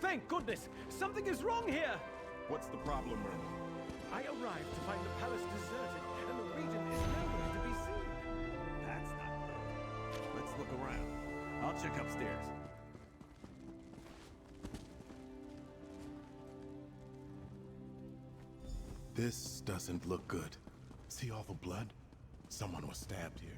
Thank goodness! Something is wrong here! What's the problem, Merlin? I arrived to find the palace deserted, and the regent is nowhere to be seen. That's not good. Let's look around. I'll check upstairs. This doesn't look good. See all the blood? Someone was stabbed here.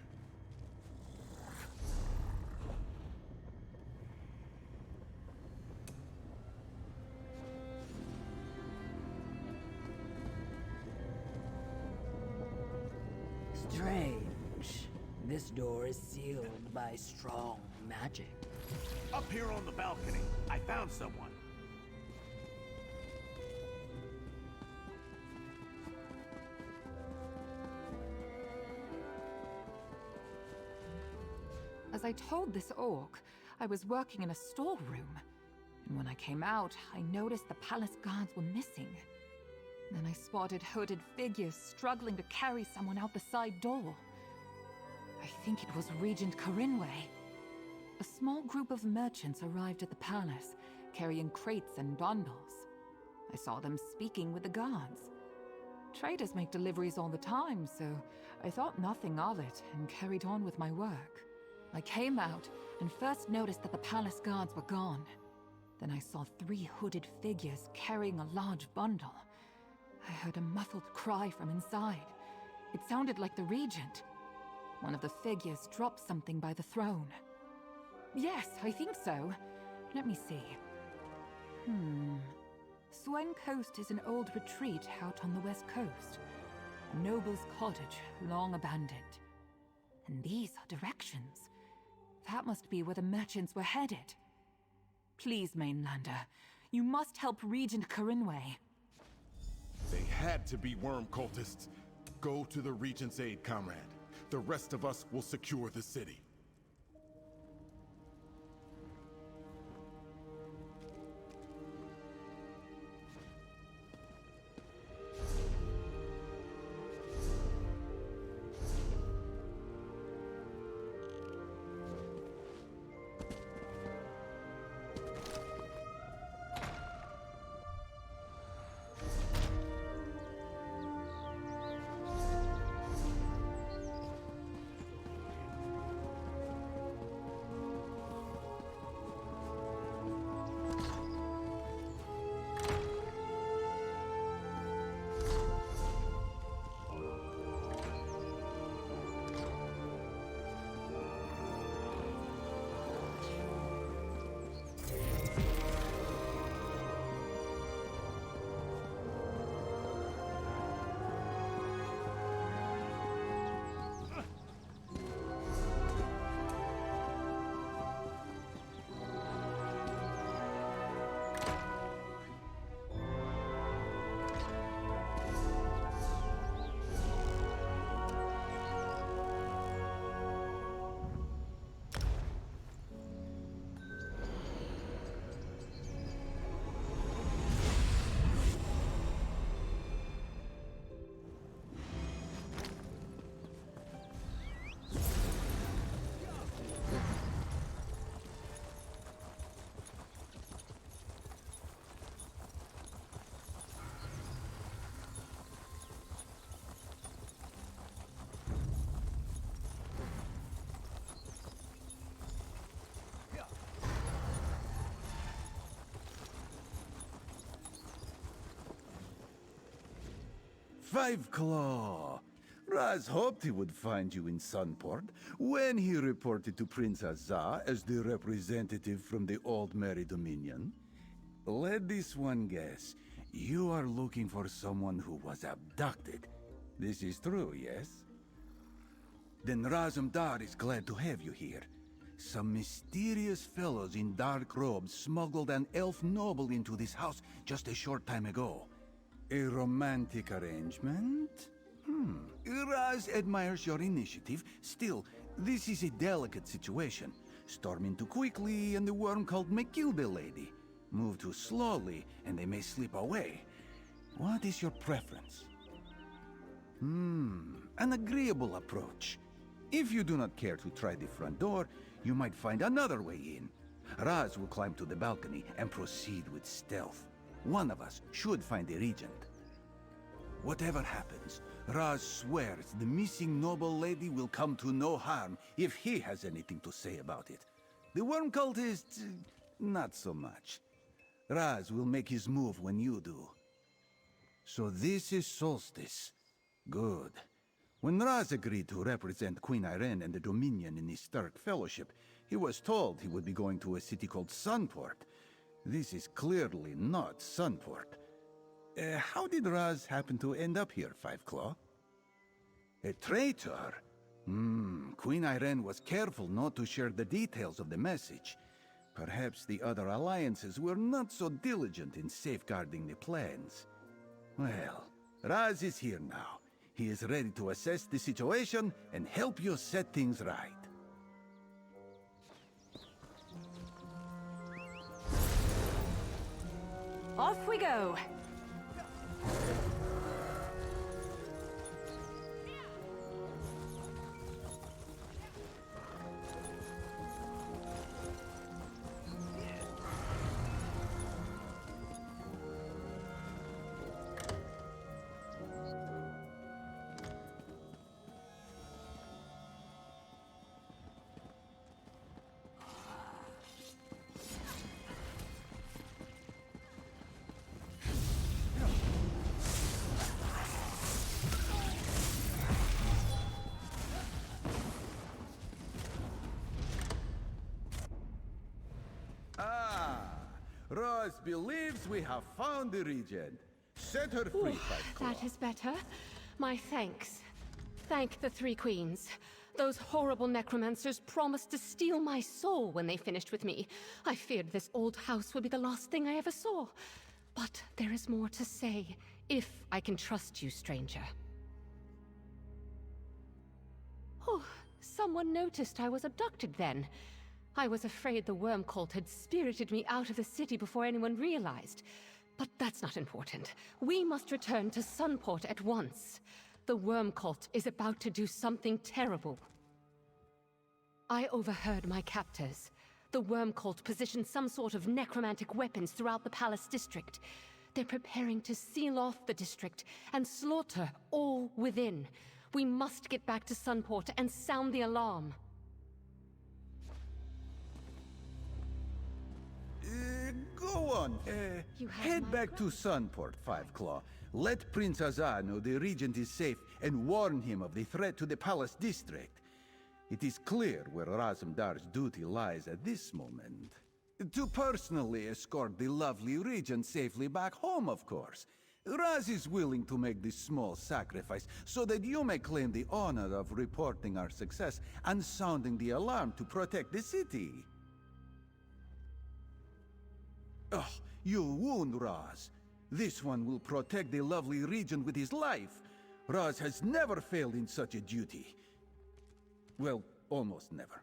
Strange. This door is sealed by strong magic. Up here on the balcony, I found someone. As I told this orc, I was working in a storeroom, and when I came out, I noticed the palace guards were missing. Then I spotted hooded figures struggling to carry someone out the side door. I think it was Regent Corinway. A small group of merchants arrived at the palace, carrying crates and bundles. I saw them speaking with the guards. Traders make deliveries all the time, so I thought nothing of it and carried on with my work. I came out and first noticed that the palace guards were gone. Then I saw 3 hooded figures carrying a large bundle. I heard a muffled cry from inside. It sounded like the Regent. One of the figures dropped something by the throne. Yes, I think so. Let me see. Swen Coast is an old retreat out on the west coast. A noble's cottage, long abandoned. And these are directions. That must be where the merchants were headed. Please, Mainlander, you must help Regent Corinway. They had to be worm cultists. Go to the Regent's aid, comrade. The rest of us will secure the city. Five Claw! Raz hoped he would find you in Sunport when he reported to Prince Azah as the representative from the Old Merry Dominion. Let this one guess. You are looking for someone who was abducted. This is true, yes? Then Razumdar is glad to have you here. Some mysterious fellows in dark robes smuggled an elf noble into this house just a short time ago. A romantic arrangement? Raz admires your initiative. Still, this is a delicate situation. Storm in too quickly, and the worm cult may kill the lady. Move too slowly, and they may slip away. What is your preference? An agreeable approach. If you do not care to try the front door, you might find another way in. Raz will climb to the balcony and proceed with stealth. One of us should find the Regent. Whatever happens, Raz swears the missing noble lady will come to no harm if he has anything to say about it. The worm cultist, not so much. Raz will make his move when you do. So this is Solstice. Good. When Raz agreed to represent Queen Irene and the Dominion in the Stark Fellowship, he was told he would be going to a city called Sunport. This is clearly not Sunport. How did Raz happen to end up here, Fiveclaw? A traitor? Queen Irene was careful not to share the details of the message. Perhaps the other alliances were not so diligent in safeguarding the plans. Well, Raz is here now. He is ready to assess the situation and help you set things right. Off we go! Raz believes we have found the Regent. Set her free, Fiveclaw. That is better. My thanks. Thank the Three Queens. Those horrible necromancers promised to steal my soul when they finished with me. I feared this old house would be the last thing I ever saw. But there is more to say, if I can trust you, stranger. Oh, someone noticed I was abducted then. I was afraid the worm cult had spirited me out of the city before anyone realized. But that's not important. We must return to Sunport at once. The worm cult is about to do something terrible. I overheard my captors. The worm cult positioned some sort of necromantic weapons throughout the palace district. They're preparing to seal off the district and slaughter all within. We must get back to Sunport and sound the alarm. Go on. Head back to Sunport, Fiveclaw. Let Prince Azar know the Regent is safe and warn him of the threat to the Palace District. It is clear where Razumdar's duty lies at this moment. To personally escort the lovely Regent safely back home, of course. Raz is willing to make this small sacrifice so that you may claim the honor of reporting our success and sounding the alarm to protect the city. Oh, you wound Raz. This one will protect the lovely Regent with his life. Raz has never failed in such a duty. Well, almost never.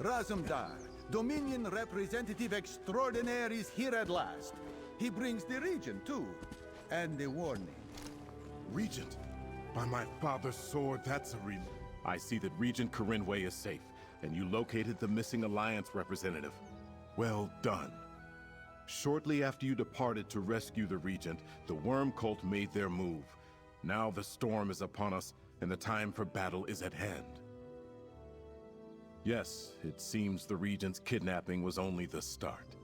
Razumdar, Dominion Representative Extraordinaire, is here at last. He brings the Regent, too. And the warning. Regent, by my father's sword, that's a I see that Regent Corinway is safe, and you located the missing Alliance representative. Well done. Shortly after you departed to rescue the Regent, the Worm Cult made their move. Now the storm is upon us, and the time for battle is at hand. Yes, it seems the Regent's kidnapping was only the start.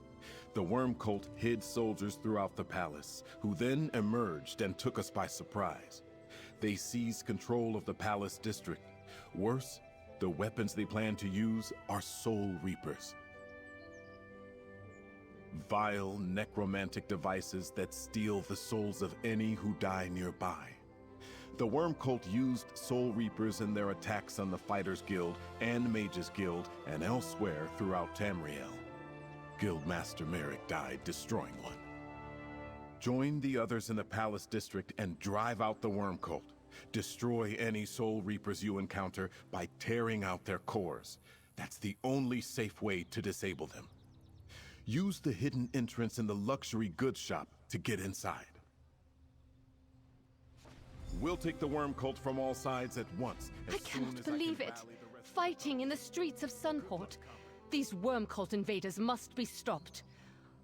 The Worm Cult hid soldiers throughout the palace, who then emerged and took us by surprise. They seized control of the Palace District. Worse, the weapons they plan to use are Soul Reapers. Vile, necromantic devices that steal the souls of any who die nearby. The Worm Cult used Soul Reapers in their attacks on the Fighters Guild and Mages Guild and elsewhere throughout Tamriel. Guildmaster Merrick died destroying one. Join the others in the Palace District and drive out the Worm Cult. Destroy any Soul Reapers you encounter by tearing out their cores. That's the only safe way to disable them. Use the hidden entrance in the luxury goods shop to get inside. We'll take the Worm Cult from all sides at once. I cannot believe it. Fighting in the streets of Sunport. These Worm Cult invaders must be stopped.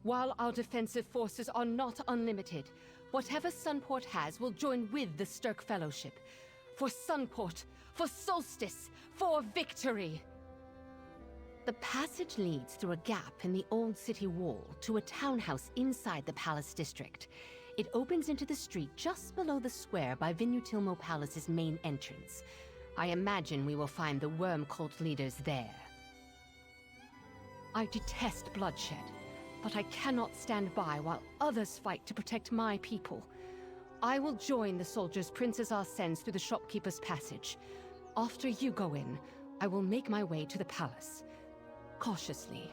While our defensive forces are not unlimited, whatever Sunport has will join with the Stirk Fellowship. For Sunport, for Solstice, for victory! The passage leads through a gap in the old city wall to a townhouse inside the Palace District. It opens into the street just below the square by Vinutilmo Palace's main entrance. I imagine we will find the Worm Cult leaders there. I detest bloodshed, but I cannot stand by while others fight to protect my people. I will join the soldiers Princess sends through the shopkeeper's passage. After you go in, I will make my way to the palace. Cautiously.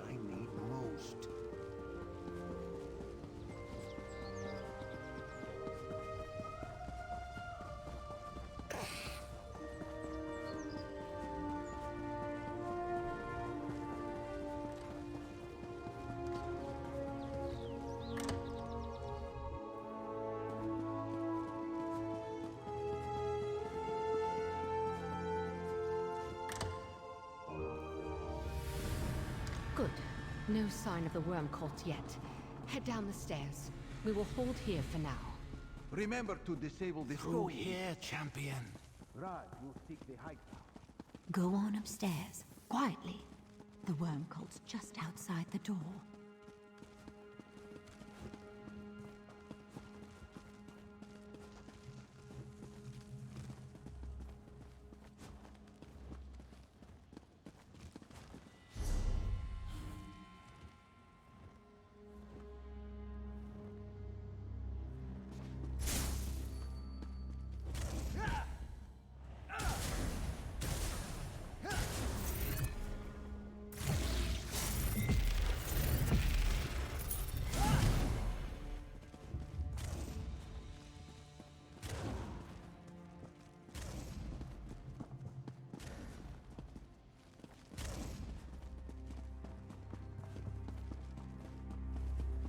I need most. Good. No sign of the Worm Cult yet. Head down the stairs. We will hold here for now. Remember to disable the Through here, champion. Right, you'll seek the high ground. Go on upstairs, quietly. The Worm Cult's just outside the door.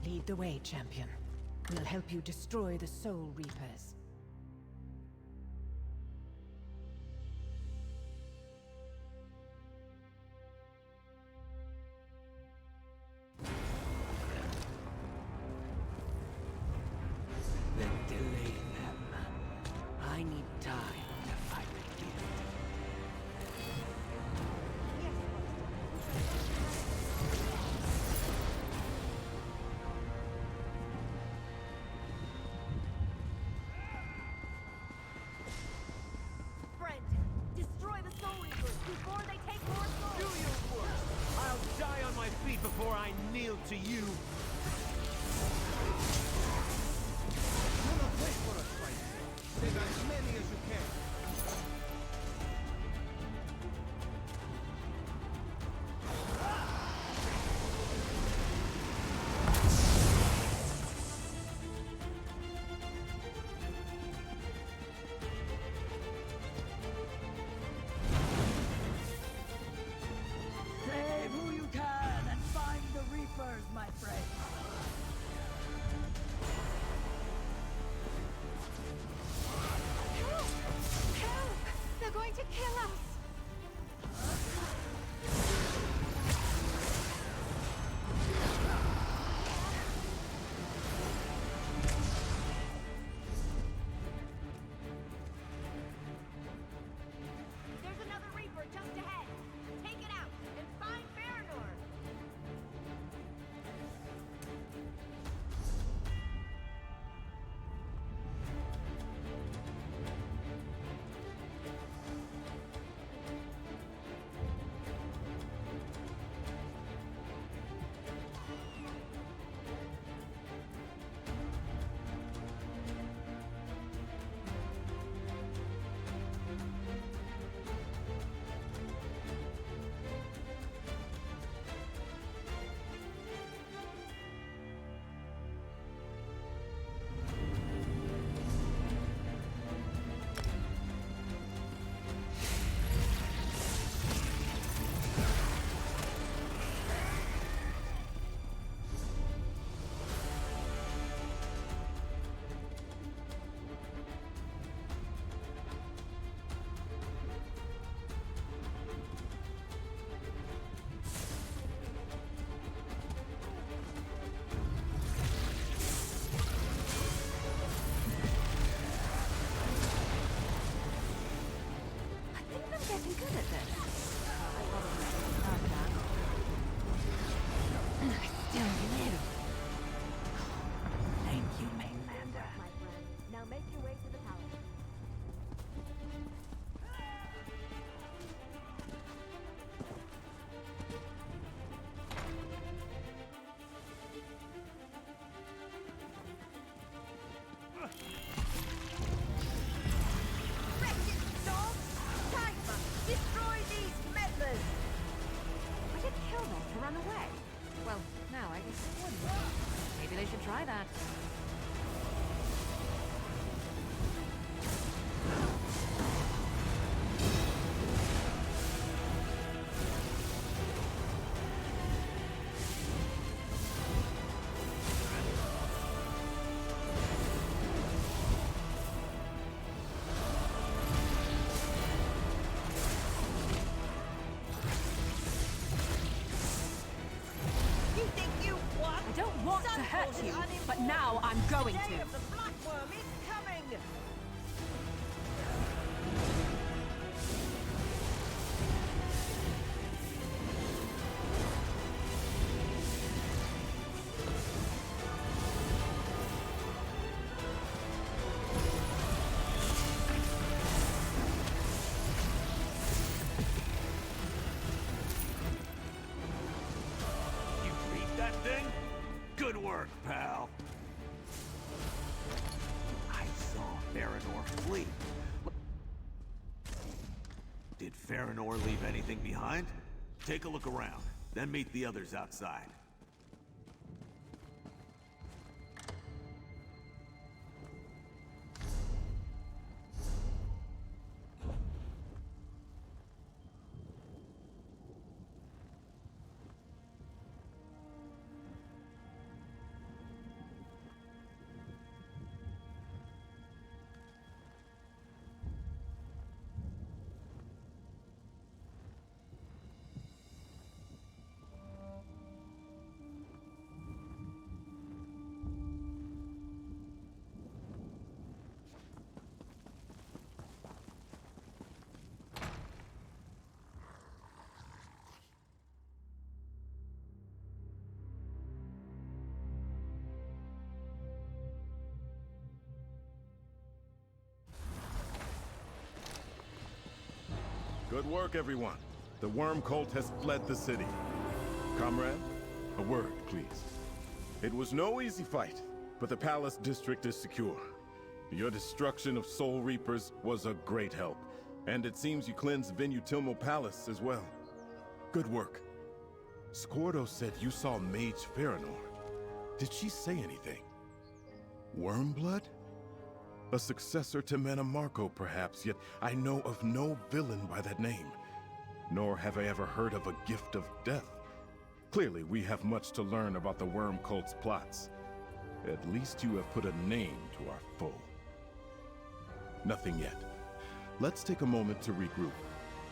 Lead the way, champion. We'll help you destroy the Soul Reapers. Then delay them. I need time to fight the guild. Before I kneel to you. Do not wait for us, fight. Save as many as you can. kill us! There's another Reaper just ahead. Take it out and find Farinor. Getting good at this. I still live. Thank you, Mainlander. My friend. Now make your way to the palace. Wretched dogs! Tiger, destroy these meddlers! I did kill them to run away. Well, now I guess it wouldn't. Maybe they should try that. You think you won? I don't want to hurt you, but now I'm going The day to. of the Blackworm is coming! You beat that thing? Good work, pal. I saw Farinor flee. Did Farinor leave anything behind? Take a look around, then meet the others outside. Good work, everyone. The worm cult has fled the city. Comrade, a word, please. It was no easy fight, but the palace district is secure. Your destruction of Soul Reapers was a great help, and it seems you cleansed Venutilmo Palace as well. Good work. Scordo said you saw Mage Farinor. Did she say anything? Wormblood? A successor to Manamarco, perhaps, yet I know of no villain by that name. Nor have I ever heard of a gift of death. Clearly, we have much to learn about the Worm Cult's plots. At least you have put a name to our foe. Nothing yet. Let's take a moment to regroup.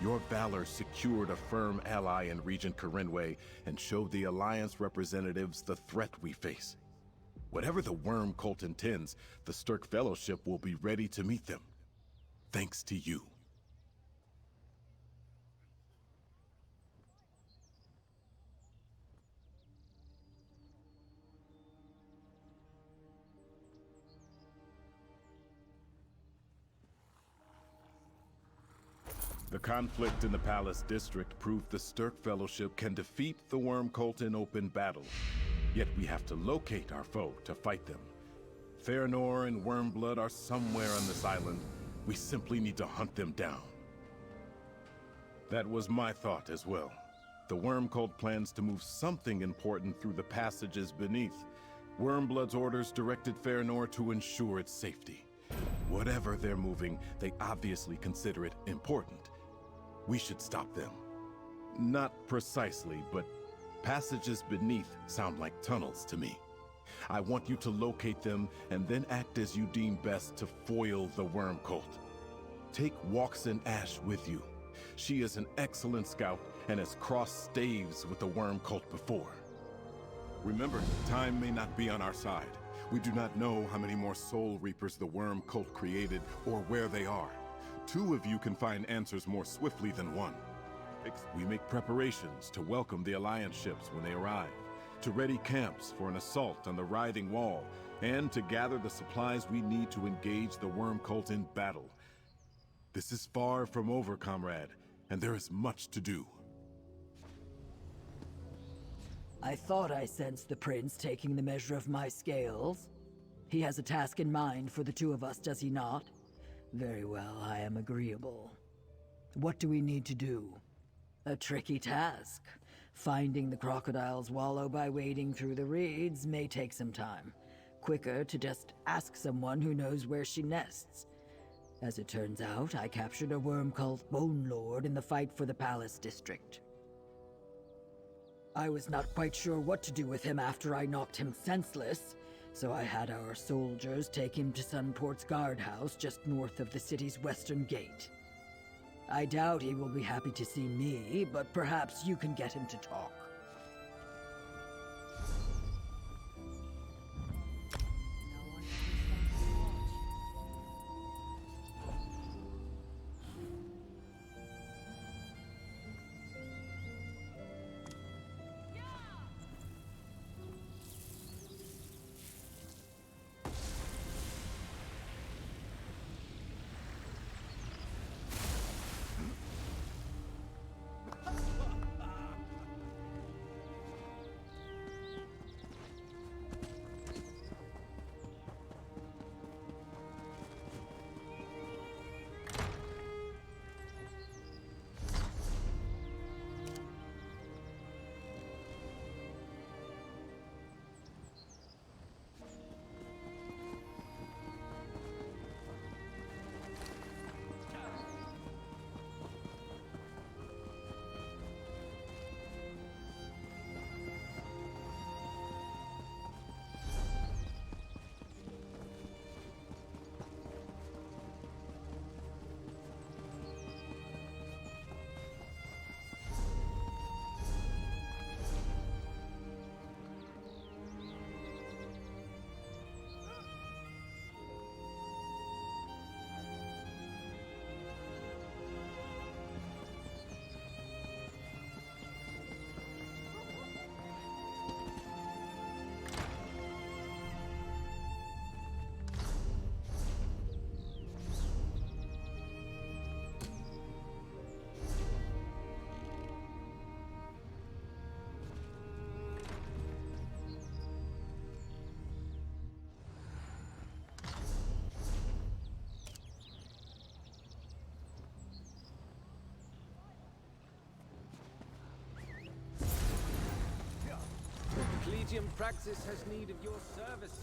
Your valor secured a firm ally in Regent Corinway and showed the Alliance representatives the threat we face. Whatever the Worm Cult intends, the Stirk Fellowship will be ready to meet them. Thanks to you. The conflict in the Palace District proved the Stirk Fellowship can defeat the Worm Cult in open battle. Yet we have to locate our foe to fight them. Feanor and Wormblood are somewhere on this island. We simply need to hunt them down. That was my thought as well. The Worm Cult plans to move something important through the passages beneath. Wormblood's orders directed Feanor to ensure its safety. Whatever they're moving, they obviously consider it important. We should stop them. Not precisely, but passages beneath sound like tunnels to me. I want you to locate them and then act as you deem best to foil the Worm Cult. Take Waxen Ash with you. She is an excellent scout and has crossed staves with the Worm Cult before. Remember, time may not be on our side. We do not know how many more Soul Reapers the Worm Cult created or where they are. 2 of you can find answers more swiftly than 1. We make preparations to welcome the Alliance ships when they arrive, to ready camps for an assault on the Writhing Wall, and to gather the supplies we need to engage the Worm Cult in battle. This is far from over, comrade, and there is much to do. I thought I sensed the Prince taking the measure of my scales. He has a task in mind for the 2 of us, does he not? Very well, I am agreeable. What do we need to do? A tricky task. Finding the crocodile's wallow by wading through the reeds may take some time. Quicker to just ask someone who knows where she nests. As it turns out, I captured a worm called Bone Lord in the fight for the Palace District. I was not quite sure what to do with him after I knocked him senseless, so I had our soldiers take him to Sunport's guardhouse just north of the city's western gate. I doubt he will be happy to see me, but perhaps you can get him to talk. Collegium Praxis has need of your services.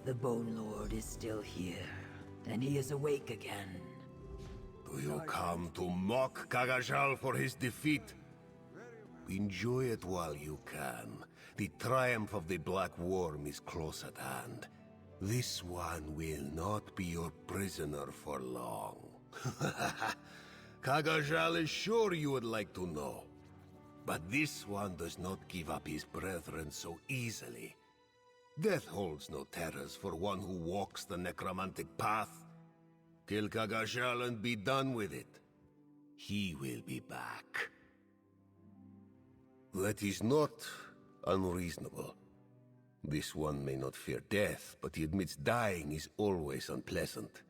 The Bone Lord is still here, and he is awake again. Do you come to mock Kagajal for his defeat? Enjoy it while you can. The triumph of the Black Worm is close at hand. This one will not be your prisoner for long. Kagajal is sure you would like to know. But this one does not give up his brethren so easily. Death holds no terrors for one who walks the necromantic path. Kill Kagajal and be done with it. He will be back. That is not unreasonable. This one may not fear death, but he admits dying is always unpleasant.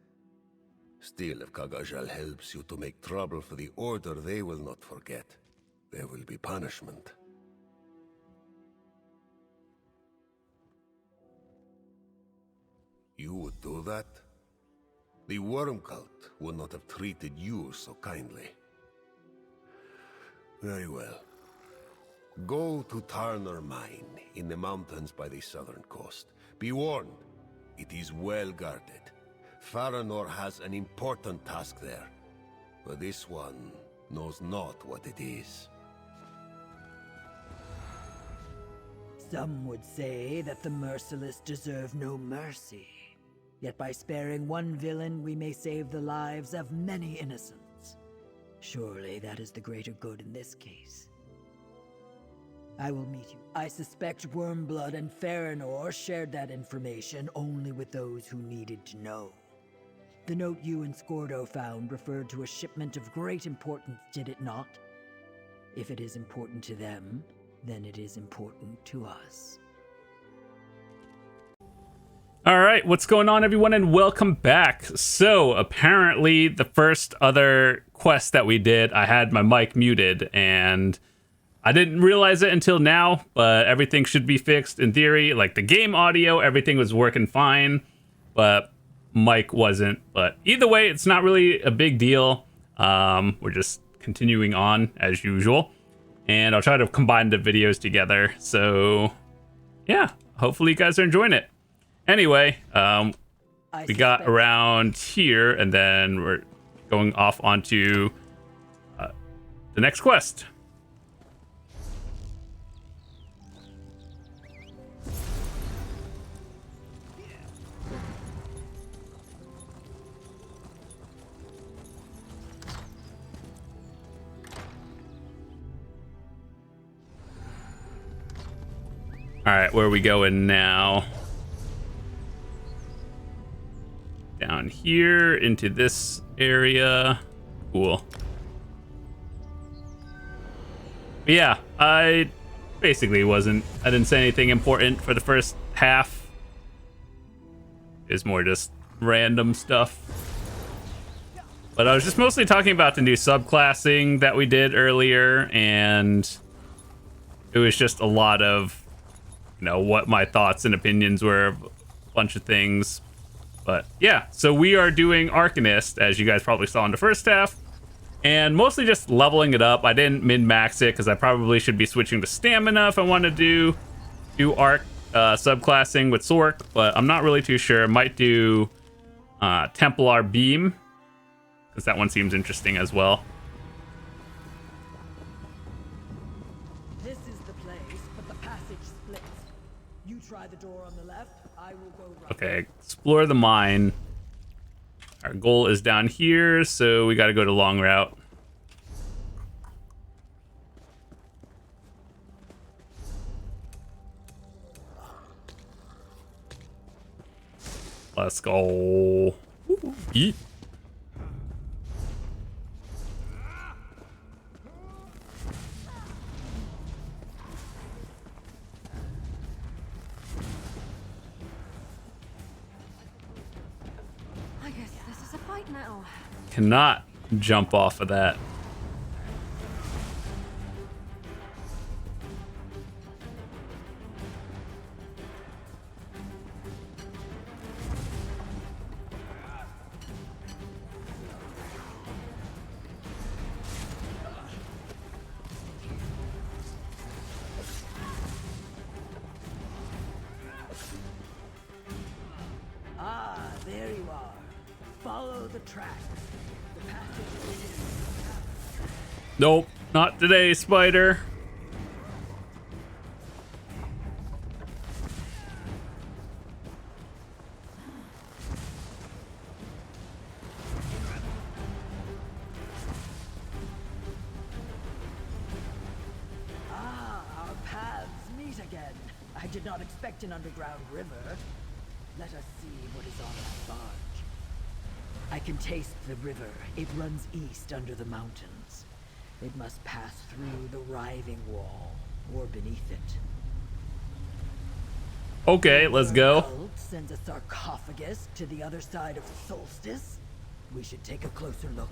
Still, if Kagajal helps you to make trouble for the Order, they will not forget. There will be punishment. You would do that? The Worm Cult would not have treated you so kindly. Very well. Go to Tarner Mine, in the mountains by the southern coast. Be warned, it is well guarded. Faranor has an important task there, but this one knows not what it is. Some would say that the merciless deserve no mercy. Yet by sparing one villain, we may save the lives of many innocents. Surely that is the greater good in this case. I will meet you. I suspect Wormblood and Faranor shared that information only with those who needed to know. The note you and Scordo found referred to a shipment of great importance, did it not? If it is important to them, then it is important to us. All right, what's going on, everyone, and welcome back. So apparently the first other quest that we did, I had my mic muted, and I didn't realize it until now, but everything should be fixed in theory. Like the game audio, everything was working fine, but mic wasn't. But either way, it's not really a big deal. We're just continuing on as usual, and I'll try to combine the videos together. So yeah, hopefully you guys are enjoying it. Anyway, we got around here, and then we're going off onto the next quest. All right, where are we going now? Down here into this area. Cool. But yeah, I basically I didn't say anything important for the first half. It's more just random stuff. But I was just mostly talking about the new subclassing that we did earlier, and it was just a lot of, you know, what my thoughts and opinions were of a bunch of things. But yeah, so we are doing Arcanist, as you guys probably saw in the first half, and mostly just leveling it up. I didn't min-max it because I probably should be switching to Stamina if I want to do Arc subclassing with Sork, but I'm not really too sure. I might do Templar Beam, because that one seems interesting as well. This is the place, but the passage splits. You try the door on the left, I will go right. Okay, explore the mine. Our goal is down here, so we got to go to long route. Let's go. Eat. I guess this is a fight now. Cannot jump off of that. There you are. Follow the tracks. The passage is Nope, not today, Spider. our paths meet again. I did not expect an underground river. Let us see what is on that barge. I can taste the river. It runs east under the mountains. It must pass through the writhing wall, or beneath it. Okay, let's go. Cult sends a sarcophagus to the other side of Solstice. We should take a closer look.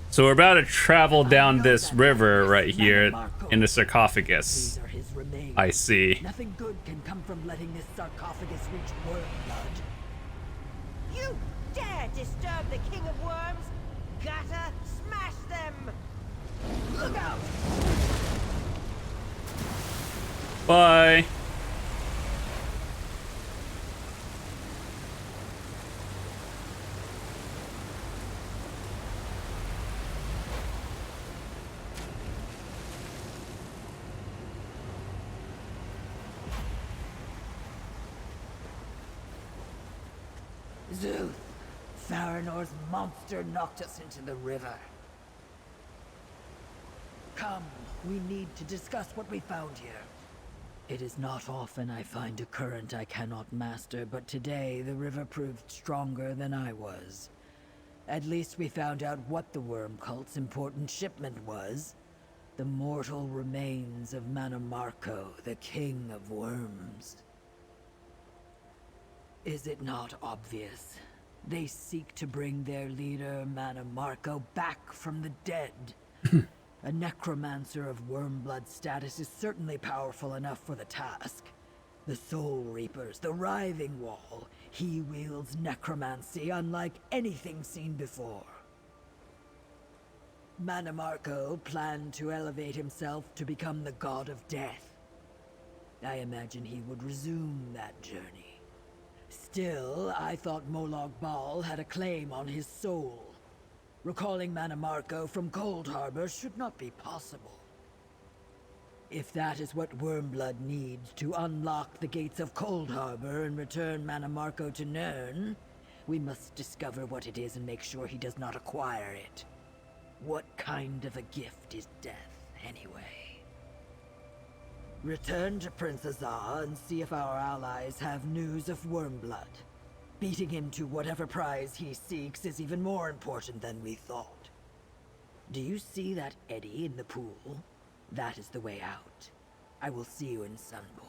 So we're about to travel down this river right here in the sarcophagus. These are his remains. I see. Nothing good can come from letting this sarcophagus reach Wormblood. You dare disturb the King of Worms? Gotta smash them! Look out! Bye. Zeus, Faranor's monster knocked us into the river. Come, we need to discuss what we found here. It is not often I find a current I cannot master, but today the river proved stronger than I was. At least we found out what the worm cult's important shipment was. The mortal remains of Manamarco, the king of worms. Is it not obvious? They seek to bring their leader, Manamarco, back from the dead. A necromancer of Wormblood status is certainly powerful enough for the task. The Soul Reapers, the Writhing Wall. He wields necromancy unlike anything seen before. Manamarco planned to elevate himself to become the god of death. I imagine he would resume that journey. Still, I thought Molag Bal had a claim on his soul. Recalling Manamarco from Cold Harbor should not be possible. If that is what Wormblood needs to unlock the gates of Cold Harbor and return Manamarco to Nirn, we must discover what it is and make sure he does not acquire it. What kind of a gift is death, anyway? Return to Prince Azar and see if our allies have news of Wormblood. Beating him to whatever prize he seeks is even more important than we thought. Do you see that eddy in the pool? That is the way out. I will see you in Sunboard.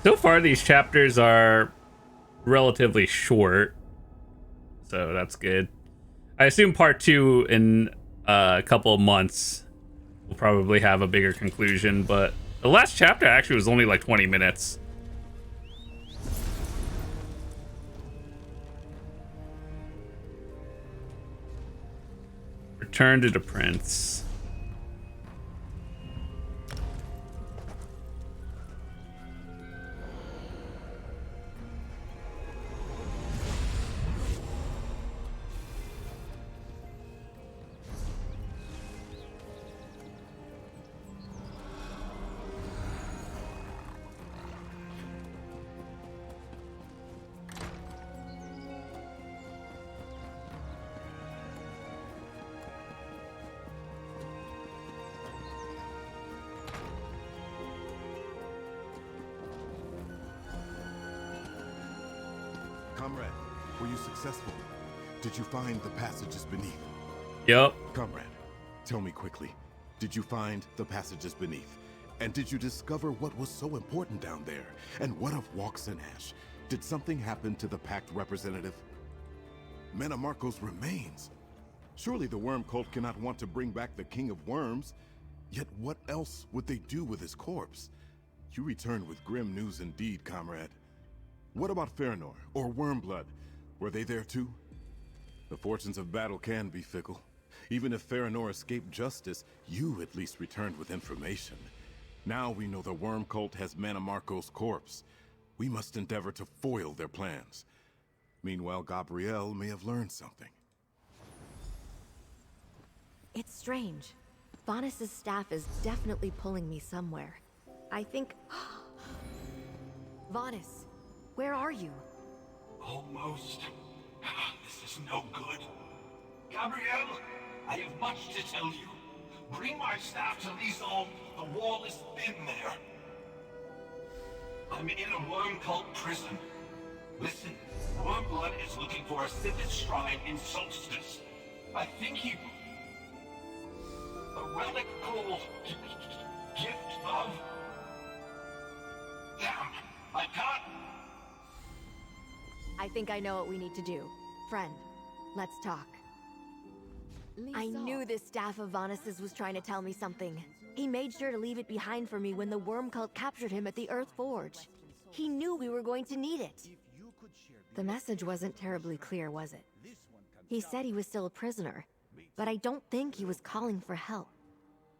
So far, these chapters are relatively short, so that's good. I assume part 2 in a couple of months will probably have a bigger conclusion, but the last chapter actually was only like 20 minutes. Return to the prince. Comrade, were you successful? Did you find the passages beneath? Yup. Comrade, tell me quickly, did you find the passages beneath? And did you discover what was so important down there? And what of Ossein? Did something happen to the Pact representative? Manamarco's remains. Surely the Worm Cult cannot want to bring back the King of Worms. Yet what else would they do with his corpse? You returned with grim news indeed, comrade. What about Faranar, or Wormblood? Were they there too? The fortunes of battle can be fickle. Even if Farinor escaped justice, you at least returned with information. Now we know the Worm Cult has Manamarco's corpse. We must endeavor to foil their plans. Meanwhile, Gabrielle may have learned something. It's strange. Vanus' staff is definitely pulling me somewhere. I think... Vanus, where are you? Almost. This is no good. Gabrielle, I have much to tell you. Bring my staff to Lizal. The wall is thin there. I'm in a worm cult prison. Listen, Wormblood is looking for a Sith's shrine in Solstice. I think he... A relic called... Gift of... Damn, I can't... I think I know what we need to do. Friend, let's talk. I knew this staff of Vanus's was trying to tell me something. He made sure to leave it behind for me when the Worm Cult captured him at the Earth Forge. He knew we were going to need it. The message wasn't terribly clear, was it? He said he was still a prisoner, but I don't think he was calling for help.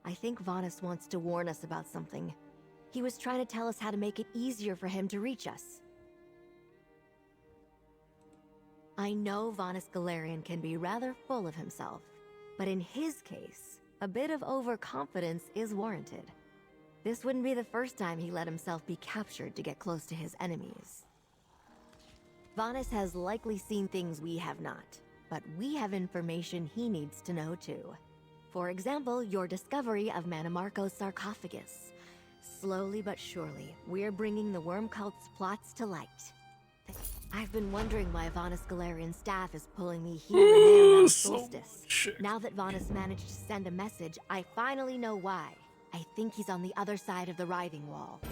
I think Vanus wants to warn us about something. He was trying to tell us how to make it easier for him to reach us. I know Vanus Galarian can be rather full of himself, but in his case, a bit of overconfidence is warranted. This wouldn't be the first time he let himself be captured to get close to his enemies. Vanus has likely seen things we have not, but we have information he needs to know too. For example, your discovery of Manamarco's sarcophagus. Slowly but surely, we're bringing the Worm Cult's plots to light. I've been wondering why Vanus Galarian's staff is pulling me here and there around Solstice. Now that Vanus managed to send a message, I finally know why. I think he's on the other side of the writhing wall.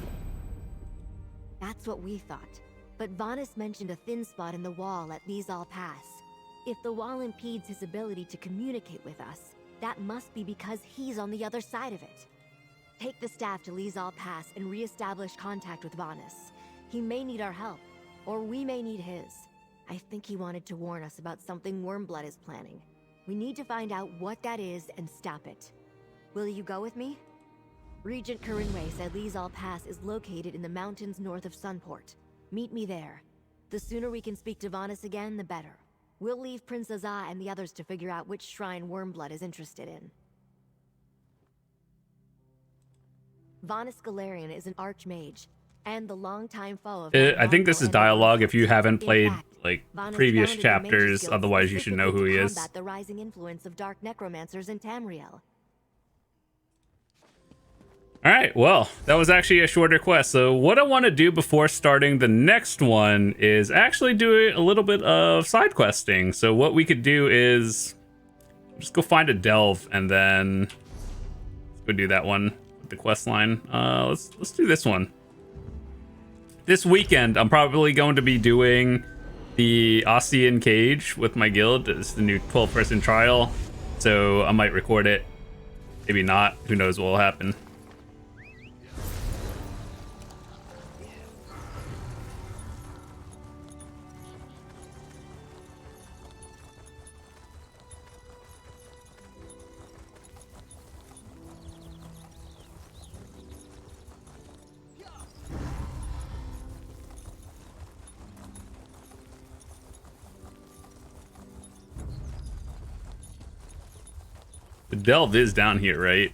That's what we thought. But Vanus mentioned a thin spot in the wall at Lizal Pass. If the wall impedes his ability to communicate with us, that must be because he's on the other side of it. Take the staff to Lizal Pass and re-establish contact with Vanus. He may need our help, or we may need his. I think he wanted to warn us about something Wormblood is planning. We need to find out what that is and stop it. Will you go with me? Regent Corinway said Lizal Pass is located in the mountains north of Sunport. Meet me there. The sooner we can speak to Vanus again, the better. We'll leave Prince Azah and the others to figure out which shrine Wormblood is interested in. Vanus Galarian is an archmage, and the longtime foe of... I think this is dialogue if you haven't played, like, previous chapters, otherwise you should know who he is. Combat the rising influence of dark necromancers in Tamriel. Alright, well, that was actually a shorter quest. So what I want to do before starting the next one is actually do a little bit of side questing. So what we could do is just go find a delve and then let's go do that one with the quest line. Let's do this one. This weekend, I'm probably going to be doing the Ossein Cage with my guild. It's the new 12-person trial, so I might record it. Maybe not. Who knows what will happen. The delve is down here, right?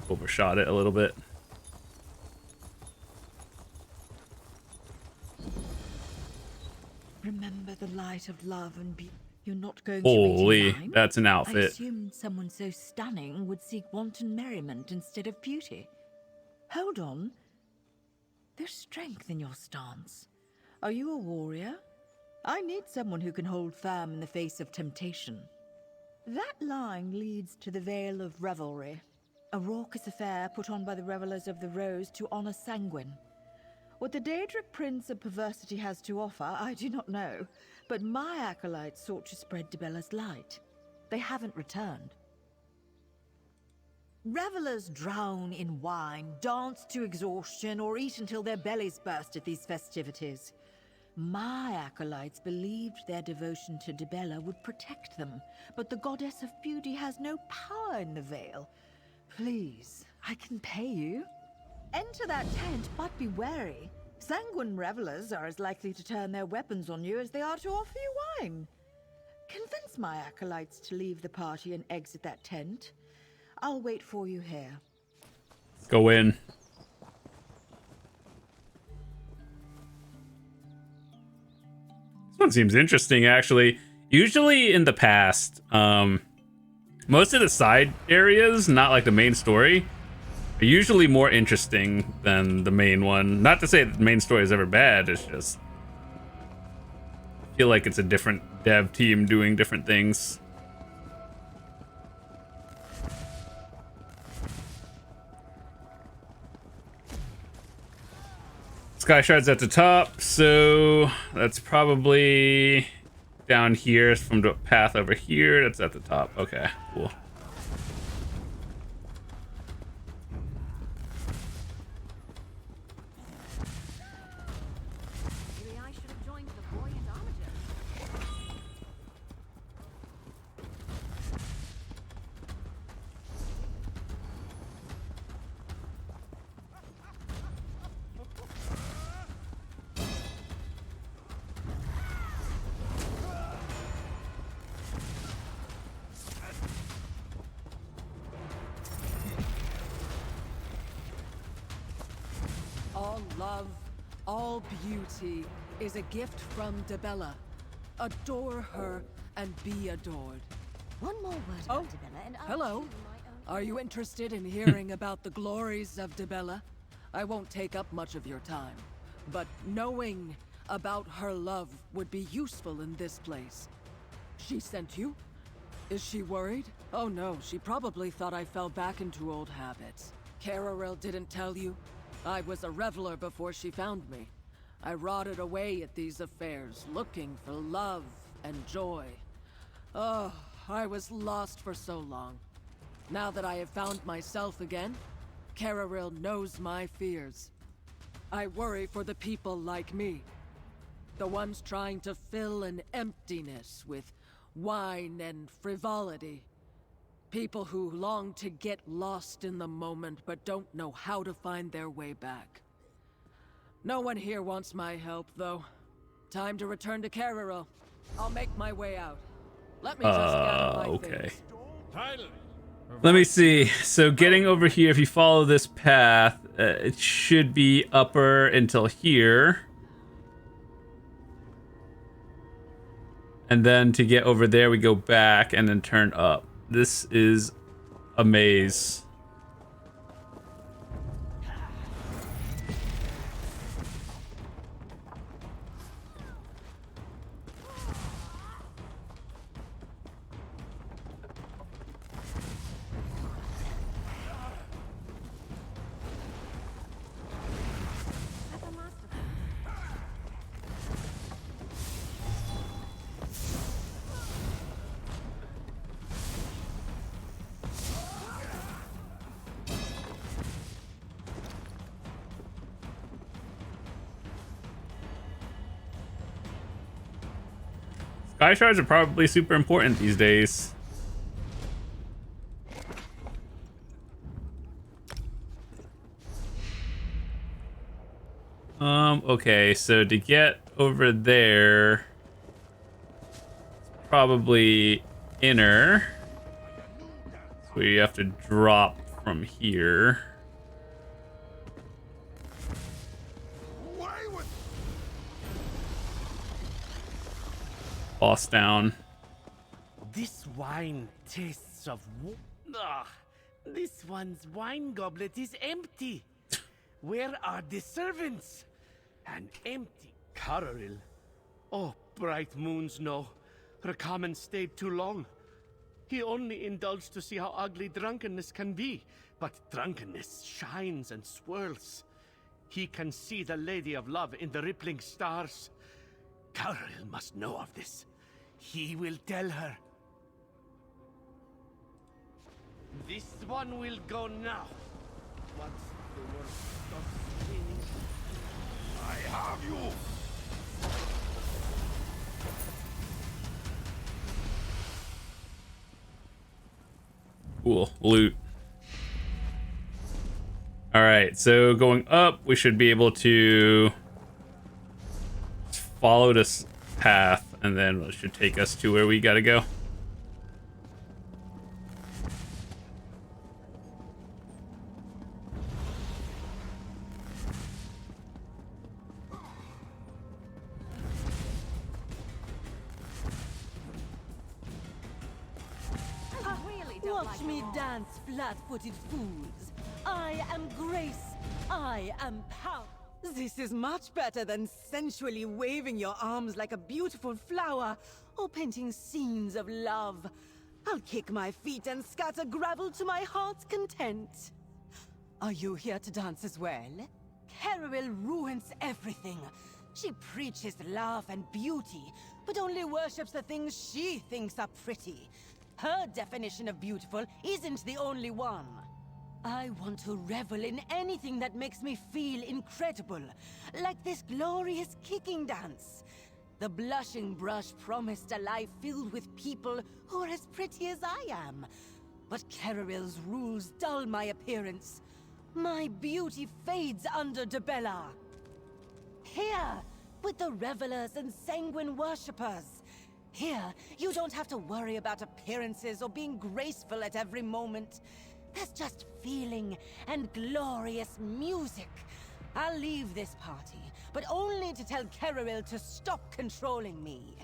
Overshot it a little bit. Remember the light of love and be. You're not going Holy, to read in that's an I outfit. assumed someone so stunning would seek wanton merriment instead of beauty. Hold on. There's strength in your stance. Are you a warrior? I need someone who can hold firm in the face of temptation. That line leads to the Vale of Revelry, a raucous affair put on by the revelers of the Rose to honor Sanguine. What the Daedric Prince of Perversity has to offer, I do not know, but my acolytes sought to spread Dibella's light. They haven't returned. Revelers drown in wine, dance to exhaustion, or eat until their bellies burst at these festivities. My acolytes believed their devotion to Dibella would protect them, but the goddess of beauty has no power in the Vale. Please, I can pay you. Enter that tent, but be wary. Sanguine revelers are as likely to turn their weapons on you as they are to offer you wine. Convince my acolytes to leave the party and exit that tent. I'll wait for you here. Let's go in. This one seems interesting, actually. Usually in the past, most of the side areas, not like the main story, are usually more interesting than the main one. Not to say that the main story is ever bad, it's just I feel like it's a different dev team doing different things. Sky Shard's at the top, so that's probably down here from the path over here. That's at the top. Okay, cool. All love, all beauty is a gift from Dibella. Adore her and be adored. One more word about Dibella and I'll hello. choose my own Are you interested in hearing about the glories of Dibella? I won't take up much of your time, but knowing about her love would be useful in this place. She sent you? Is she worried? Oh no, she probably thought I fell back into old habits. Cararel didn't tell you? I was a reveler before she found me. I rotted away at these affairs, looking for love and joy. Oh, I was lost for so long. Now that I have found myself again, Cararel knows my fears. I worry for the people like me. The ones trying to fill an emptiness with wine and frivolity. People who long to get lost in the moment but don't know how to find their way back. No one here wants my help, though. Time to return to Cararel. I'll make my way out. Let me just gather my Okay. things. Let me see. So getting over here, if you follow this path, it should be upper until here. And then to get over there, we go back and then turn up. This is a maze. Sky shards are probably super important these days. Okay, so to get over there, it's probably inner. So you have to drop from here. Boss down. This wine tastes of this one's wine goblet is empty. Where are the servants? An empty Cararel. Oh, bright moons know. Rakaman stayed too long. He only indulged to see how ugly drunkenness can be, but drunkenness shines and swirls. He can see the Lady of Love in the rippling stars. Cararel must know of this. He will tell her. This one will go now. Once the world stops spinning. I have you! Cool. Loot. Alright, so going up, we should be able to follow this path, and then it should take us to where we gotta go. Watch me dance, flat-footed fools. I am grace. I am power. This is much better than sensually waving your arms like a beautiful flower or painting scenes of love. I'll kick my feet and scatter gravel to my heart's content. Are you here to dance as well? Tamriel ruins everything. She preaches love and beauty, but only worships the things she thinks are pretty. Her definition of beautiful isn't the only one. I want to revel in anything that makes me feel incredible, like this glorious kicking dance. The blushing brush promised a life filled with people who are as pretty as I am. But Tamriel's rules dull my appearance. My beauty fades under Debella. Here, with the revelers and sanguine worshippers. Here, you don't have to worry about appearances or being graceful at every moment. There's just feeling and glorious music. I'll leave this party, but only to tell Tamriel to stop controlling me.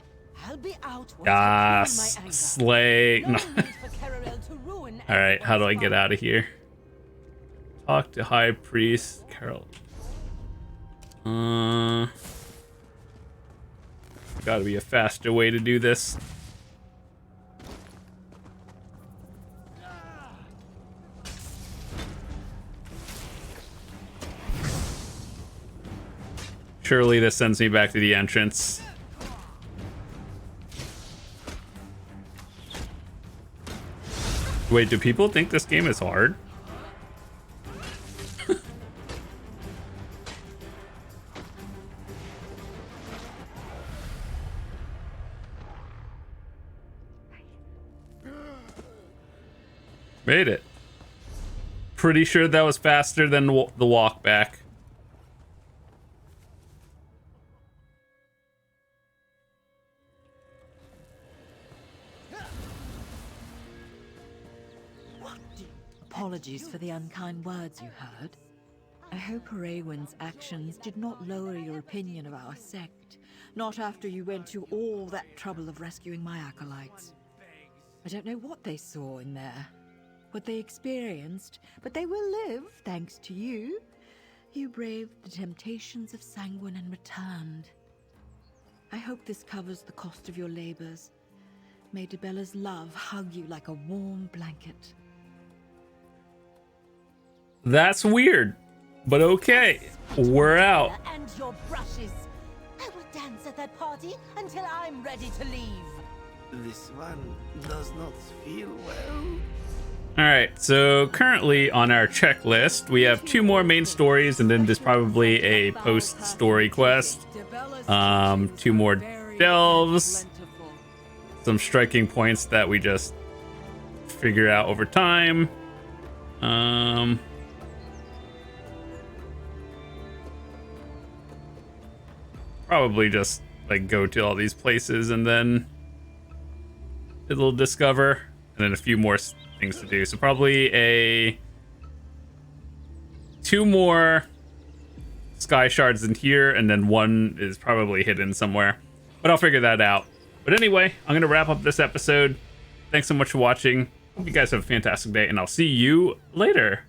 I'll be out once I cool my anger. Slay. No need for Tamriel to ruin Alright, how do I get out of here? Talk to High Priest Carol. Gotta be a faster way to do this. Surely this sends me back to the entrance. Wait, do people think this game is hard? Made it. Pretty sure that was faster than the walk back. Apologies for the unkind words you heard. I hope Arawen's actions did not lower your opinion of our sect, not after you went to all that trouble of rescuing my acolytes. I don't know what they saw in there, what they experienced, but they will live, thanks to you. You braved the temptations of Sanguine and returned. I hope this covers the cost of your labors. May Debella's love hug you like a warm blanket. That's weird, but okay. We're out. And your brushes. I will dance at that party until I'm ready to leave. This one does not feel well. Alright, so currently on our checklist, we have 2 more main stories, and then there's probably a post-story quest. 2 more delves. Some striking points that we just figure out over time. Probably just like go to all these places and then it'll discover, and then a few more things to do. So probably 2 more sky shards in here, and then 1 is probably hidden somewhere, but I'll figure that out. But anyway, I'm gonna wrap up this episode. Thanks so much for watching. Hope you guys have a fantastic day, and I'll see you later.